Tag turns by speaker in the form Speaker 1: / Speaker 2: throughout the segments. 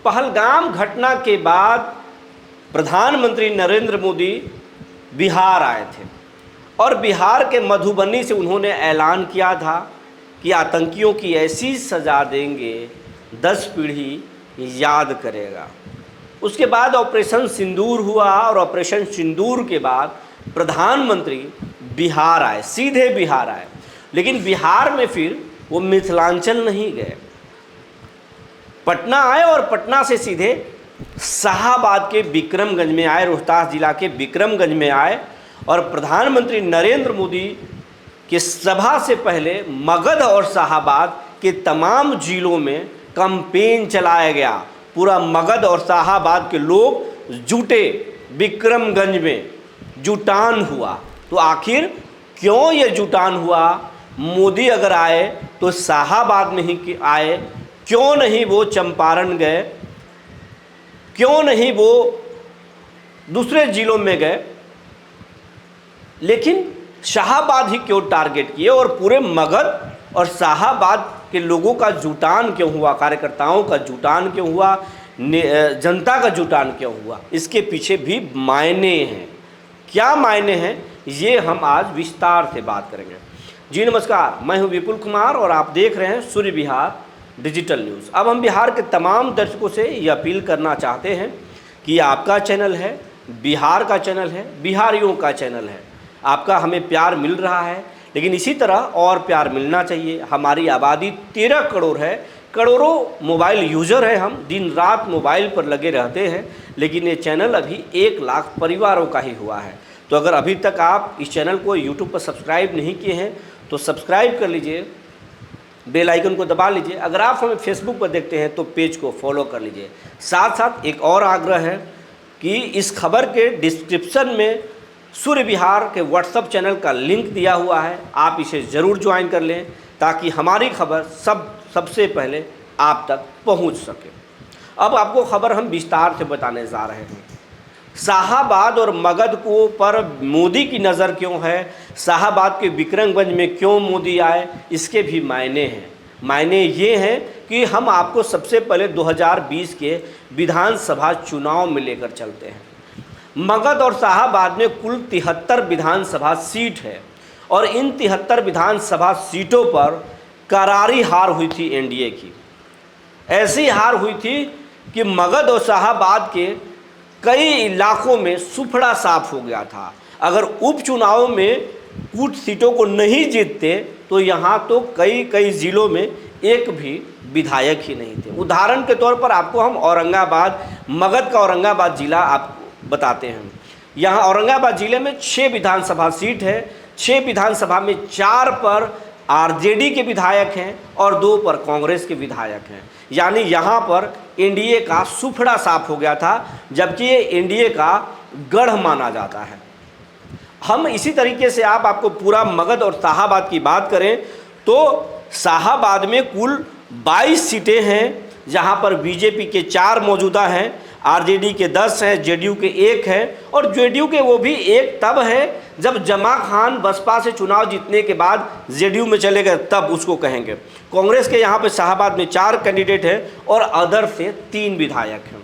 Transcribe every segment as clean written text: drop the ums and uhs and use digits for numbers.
Speaker 1: पहलगाम घटना के बाद प्रधानमंत्री नरेंद्र मोदी बिहार आए थे और बिहार के मधुबनी से उन्होंने ऐलान किया था कि आतंकियों की ऐसी सज़ा देंगे 10 पीढ़ी याद करेगा। उसके बाद ऑपरेशन सिंदूर हुआ और ऑपरेशन सिंदूर के बाद प्रधानमंत्री बिहार आए, सीधे बिहार आए। लेकिन बिहार में फिर वो मिथिलांचल नहीं गए, पटना आए और पटना से सीधे शाहाबाद के विक्रमगंज में आए, रोहतास जिला के विक्रमगंज में आए और प्रधानमंत्री नरेंद्र मोदी के सभा से पहले मगध और शाहाबाद के तमाम जिलों में कैंपेन चलाया गया। पूरा मगध और शाहाबाद के लोग जुटे, विक्रमगंज में जुटान हुआ। तो आखिर क्यों ये जुटान हुआ? मोदी अगर आए तो शाहाबाद में ही आए, क्यों नहीं वो चंपारण गए, क्यों नहीं वो दूसरे जिलों में गए, लेकिन शाहाबाद ही क्यों टारगेट किए और पूरे मगध और शाहाबाद के लोगों का जुटान क्यों हुआ, कार्यकर्ताओं का जुटान क्यों हुआ, जनता का जुटान क्यों हुआ? इसके पीछे भी मायने हैं। क्या मायने हैं ये हम आज विस्तार से बात करेंगे। जी नमस्कार, मैं हूं विपुल कुमार और आप देख रहे हैं सूर्य विहार डिजिटल न्यूज़। अब हम बिहार के तमाम दर्शकों से ये अपील करना चाहते हैं कि आपका चैनल है, बिहार का चैनल है, बिहारियों का चैनल है, आपका हमें प्यार मिल रहा है, लेकिन इसी तरह और प्यार मिलना चाहिए। हमारी आबादी 13 करोड़ है, करोड़ों मोबाइल यूज़र है, हम दिन रात मोबाइल पर लगे रहते हैं, लेकिन ये चैनल अभी 1 लाख परिवारों का ही हुआ है। तो अगर अभी तक आप इस चैनल को यूट्यूब पर सब्सक्राइब नहीं किए हैं तो सब्सक्राइब कर लीजिए, बेल आइकन को दबा लीजिए। अगर आप हमें फेसबुक पर देखते हैं तो पेज को फॉलो कर लीजिए। साथ साथ एक और आग्रह है कि इस खबर के डिस्क्रिप्शन में सूर्य विहार के व्हाट्सएप चैनल का लिंक दिया हुआ है, आप इसे ज़रूर ज्वाइन कर लें ताकि हमारी खबर सबसे पहले आप तक पहुंच सके। अब आपको खबर हम विस्तार से बताने जा रहे हैं। शाहाबाद और मगध को पर मोदी की नज़र क्यों है, शाहाबाद के विक्रमगंज में क्यों मोदी आए, इसके भी मायने हैं। मायने ये हैं कि हम आपको सबसे पहले 2020 के विधानसभा चुनाव में लेकर चलते हैं। मगध और शाहाबाद में कुल 73 विधानसभा सीट है और इन 73 विधानसभा सीटों पर करारी हार हुई थी एनडीए की। ऐसी हार हुई थी कि मगध और शाहाबाद के कई इलाकों में सुफड़ा साफ हो गया था। अगर उपचुनाव में कुछ सीटों को नहीं जीतते तो यहाँ तो कई ज़िलों में एक भी विधायक ही नहीं थे। उदाहरण के तौर पर आपको हम औरंगाबाद, मगध का औरंगाबाद जिला आपको बताते हैं। यहाँ औरंगाबाद जिले में 6 विधानसभा सीट है। 6 विधानसभा में 4 पर आरजेडी के विधायक हैं और 2 पर कांग्रेस के विधायक हैं। यानी यहाँ पर एनडीए का सुफड़ा साफ हो गया था, जबकि ये एनडीए का गढ़ माना जाता है। हम इसी तरीके से आपको पूरा मगध और शाहाबाद की बात करें तो शाहाबाद में कुल 22 सीटें हैं, जहाँ पर बीजेपी के 4 मौजूदा हैं, आरजेडी के 10 हैं, जेडीयू के 1 है और जेडीयू के वो भी 1 तब है जब जमा खान बसपा से चुनाव जीतने के बाद जेडीयू में चले गए, तब उसको कहेंगे। कांग्रेस के यहाँ पे शाहाबाद में 4 कैंडिडेट हैं और अदर से 3 विधायक हैं।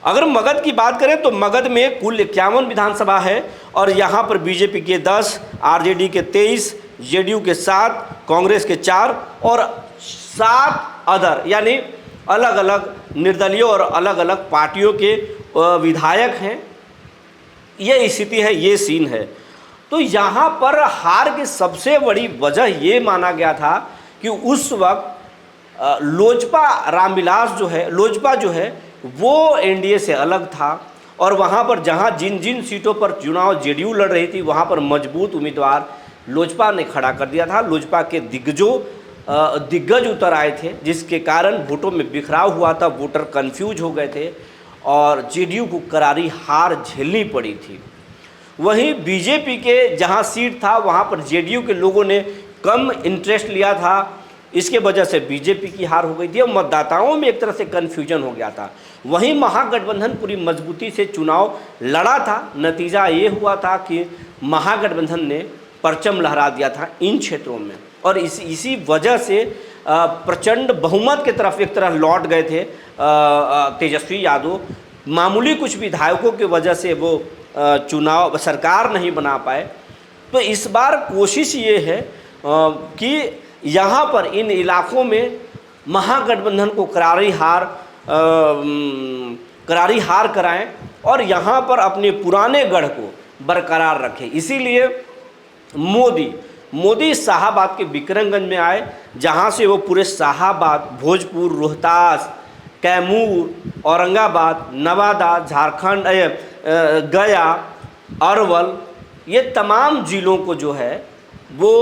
Speaker 1: अगर मगध की बात करें तो मगध में कुल 51 विधानसभा है और यहाँ पर बीजेपी के 10, आरजेडी के 23, जेडीयू के 7, कांग्रेस के 4 और 7 अदर यानी अलग अलग निर्दलीय और अलग अलग पार्टियों के विधायक हैं। ये स्थिति है, ये सीन है। तो यहाँ पर हार की सबसे बड़ी वजह ये माना गया था कि उस वक्त लोजपा रामविलास लोजपा जो है वो एनडीए से अलग था और वहाँ पर जहाँ जिन सीटों पर चुनाव जेडीयू लड़ रही थी वहाँ पर मजबूत उम्मीदवार लोजपा ने खड़ा कर दिया था। लोजपा के दिग्गज उतर आए थे, जिसके कारण वोटों में बिखराव हुआ था, वोटर कंफ्यूज हो गए थे और जेडीयू को करारी हार झेलनी पड़ी थी। वहीं बीजेपी के जहां सीट था वहां पर जेडीयू के लोगों ने कम इंटरेस्ट लिया था, इसके वजह से बीजेपी की हार हो गई थी और मतदाताओं में एक तरह से कन्फ्यूजन हो गया था। वहीं महागठबंधन पूरी मजबूती से चुनाव लड़ा था। नतीजा ये हुआ था कि महागठबंधन ने परचम लहरा दिया था इन क्षेत्रों में और इसी वजह से प्रचंड बहुमत की तरफ एक तरह लौट गए थे तेजस्वी यादव। मामूली कुछ विधायकों की वजह से वो चुनाव सरकार नहीं बना पाए। तो इस बार कोशिश ये है कि यहाँ पर इन इलाकों में महागठबंधन को करारी हार कराएं और यहाँ पर अपने पुराने गढ़ को बरकरार रखें। इसीलिए मोदी शाहाबाद के विक्रमगंज में आए, जहाँ से वो पूरे शाहाबाद, भोजपुर, रोहतास, कैमूर, औरंगाबाद, नवादा, झारखंड, गया, अरवल, ये तमाम ज़िलों को जो है वो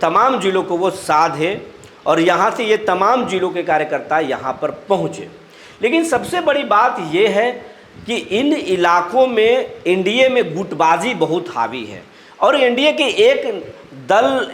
Speaker 1: तमाम ज़िलों को वो साधे और यहाँ से ये तमाम ज़िलों के कार्यकर्ता यहाँ पर पहुँचे। लेकिन सबसे बड़ी बात ये है कि इन इलाकों में एनडीए में गुटबाजी बहुत हावी है और एनडीए के एक दल,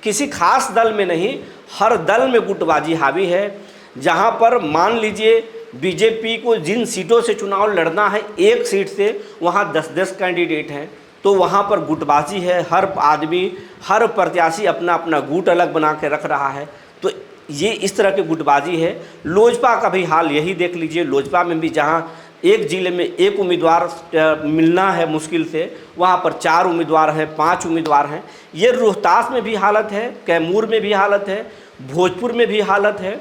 Speaker 1: किसी खास दल में नहीं, हर दल में गुटबाजी हावी है। जहाँ पर मान लीजिए बीजेपी को जिन सीटों से चुनाव लड़ना है, एक सीट से वहाँ 10-10 कैंडिडेट हैं, तो वहाँ पर गुटबाजी है। हर आदमी, हर प्रत्याशी अपना अपना गुट अलग बना के रख रहा है। तो ये इस तरह की गुटबाजी है। लोजपा का भी हाल यही देख लीजिए। लोजपा में भी जहाँ एक ज़िले में एक उम्मीदवार मिलना है मुश्किल से, वहाँ पर 4 उम्मीदवार हैं, 5 उम्मीदवार हैं। ये रोहतास में भी हालत है, कैमूर में भी हालत है, भोजपुर में भी हालत है,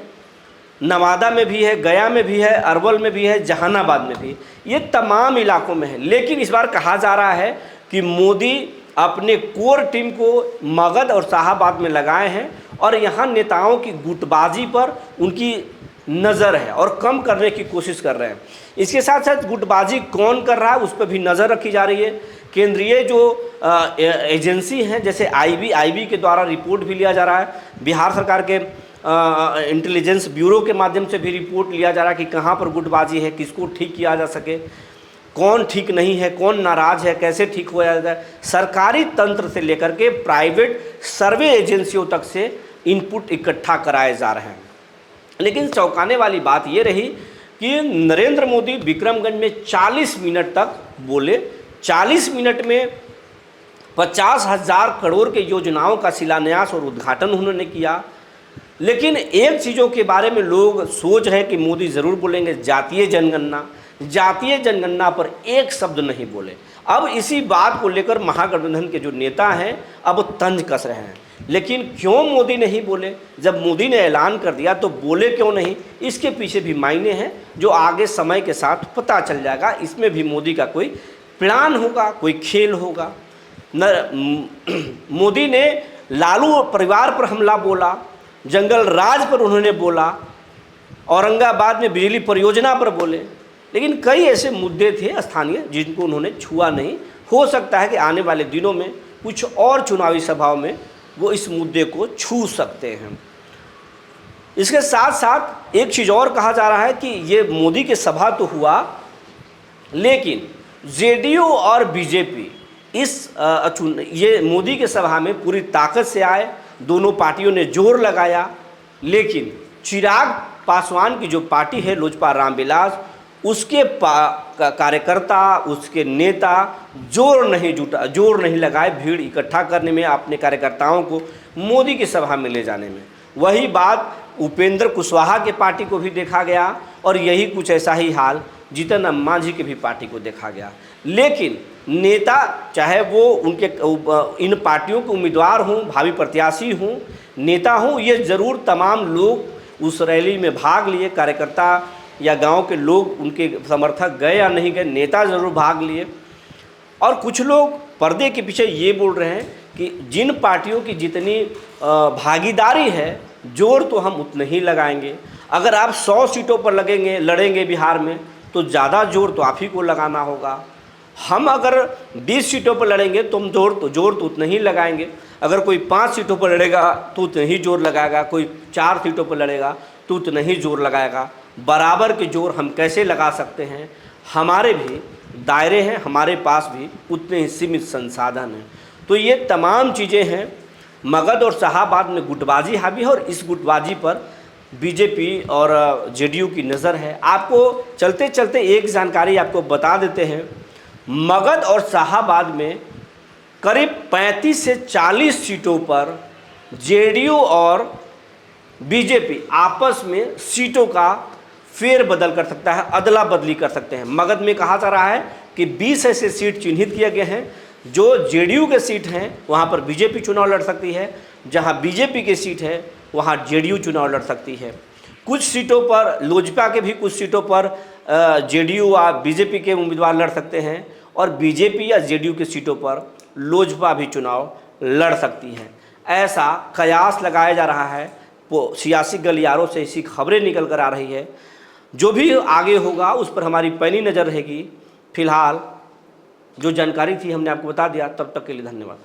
Speaker 1: नवादा में भी है, गया में भी है, अरवल में भी है, जहानाबाद में भी, ये तमाम इलाकों में है। लेकिन इस बार कहा जा रहा है कि मोदी अपने कोर टीम को मगध और शाहाबाद में लगाए हैं और यहाँ नेताओं की गुटबाजी पर उनकी नज़र है और कम करने की कोशिश कर रहे हैं। इसके साथ साथ गुटबाजी कौन कर रहा है उस पर भी नज़र रखी जा रही है। केंद्रीय जो एजेंसी हैं जैसे आईबी के द्वारा रिपोर्ट भी लिया जा रहा है। बिहार सरकार के इंटेलिजेंस ब्यूरो के माध्यम से भी रिपोर्ट लिया जा रहा है कि कहाँ पर गुटबाजी है, किसको ठीक किया जा सके, कौन ठीक नहीं है, कौन नाराज़ है, कैसे ठीक हो जाए। सरकारी तंत्र से लेकर के प्राइवेट सर्वे एजेंसियों तक से इनपुट इकट्ठा कराए जा रहे हैं। लेकिन चौंकाने वाली बात ये रही कि नरेंद्र मोदी विक्रमगंज में 40 मिनट तक बोले। 40 मिनट में 50,000 करोड़ के योजनाओं का शिलान्यास और उद्घाटन उन्होंने किया। लेकिन एक चीज़ों के बारे में लोग सोच रहे हैं कि मोदी ज़रूर बोलेंगे, जातीय जनगणना। जातीय जनगणना पर एक शब्द नहीं बोले। अब इसी बात को लेकर महागठबंधन के जो नेता हैं अब तंज कस रहे हैं। लेकिन क्यों मोदी नहीं बोले? जब मोदी ने ऐलान कर दिया तो बोले क्यों नहीं? इसके पीछे भी मायने हैं जो आगे समय के साथ पता चल जाएगा। इसमें भी मोदी का कोई प्लान होगा, कोई खेल होगा। मोदी ने लालू परिवार पर हमला बोला, जंगल राज पर उन्होंने बोला, औरंगाबाद में बिजली परियोजना पर बोले, लेकिन कई ऐसे मुद्दे थे स्थानीय जिनको उन्होंने छुआ नहीं। हो सकता है कि आने वाले दिनों में कुछ और चुनावी सभाओं में वो इस मुद्दे को छू सकते हैं। इसके साथ साथ एक चीज़ और कहा जा रहा है कि ये मोदी के सभा तो हुआ, लेकिन जेडीयू और बीजेपी ये मोदी के सभा में पूरी ताकत से आए। दोनों पार्टियों ने जोर लगाया, लेकिन चिराग पासवान की जो पार्टी है लोजपा रामविलास, उसके कार्यकर्ता, उसके नेता जोर नहीं लगाए भीड़ इकट्ठा करने में, अपने कार्यकर्ताओं को मोदी की सभा में ले जाने में। वही बात उपेंद्र कुशवाहा के पार्टी को भी देखा गया और यही कुछ ऐसा ही हाल जीतन राम मांझी की भी पार्टी को देखा गया। लेकिन नेता, चाहे वो उनके इन पार्टियों के उम्मीदवार हों, भावी प्रत्याशी हों, नेता हों, ये ज़रूर तमाम लोग उस रैली में भाग लिए। कार्यकर्ता या गांव के लोग, उनके समर्थक गए या नहीं गए, नेता ज़रूर भाग लिए। और कुछ लोग पर्दे के पीछे ये बोल रहे हैं कि जिन पार्टियों की जितनी भागीदारी है, जोर तो हम उतने ही लगाएंगे। अगर आप 100 सीटों पर लड़ेंगे बिहार में, तो ज़्यादा जोर तो आप ही को लगाना होगा। हम अगर 20 सीटों पर लड़ेंगे तो हम जोर तो उतने ही लगाएंगे। अगर कोई 5 सीटों पर लड़ेगा तो उतने ही जोर लगाएगा, कोई 4 सीटों पर लड़ेगा तो उतने ही जोर लगाएगा। बराबर के जोर हम कैसे लगा सकते हैं? हमारे भी दायरे हैं, हमारे पास भी उतने ही सीमित संसाधन हैं। तो ये तमाम चीज़ें हैं। मगध और शाहाबाद में गुटबाजी हावी है और इस गुटबाजी पर बीजेपी और जेडीयू की नज़र है। आपको चलते चलते एक जानकारी आपको बता देते हैं। मगध और शाहाबाद में करीब 35 से 40 सीटों पर जेडीयू और बीजेपी आपस में सीटों का फेरबदल कर सकता है, अदला बदली कर सकते हैं। मगध में कहा जा रहा है कि 20 ऐसे सीट चिन्हित किए गए हैं, जो जेडीयू के सीट हैं वहाँ पर बीजेपी चुनाव लड़ सकती है, जहाँ बीजेपी की सीट है वहाँ जेडीयू चुनाव लड़ सकती है। कुछ सीटों पर लोजपा के भी कुछ सीटों पर जेडीयू या बीजेपी के उम्मीदवार लड़ सकते हैं, और बीजेपी या जेडीयू की सीटों पर लोजपा भी चुनाव लड़ सकती है। ऐसा कयास लगाया जा रहा है, वो सियासी गलियारों से ऐसी खबरें निकल कर आ रही है। जो भी आगे होगा उस पर हमारी पैनी नज़र रहेगी। फिलहाल जो जानकारी थी हमने आपको बता दिया। तब तक के लिए धन्यवाद।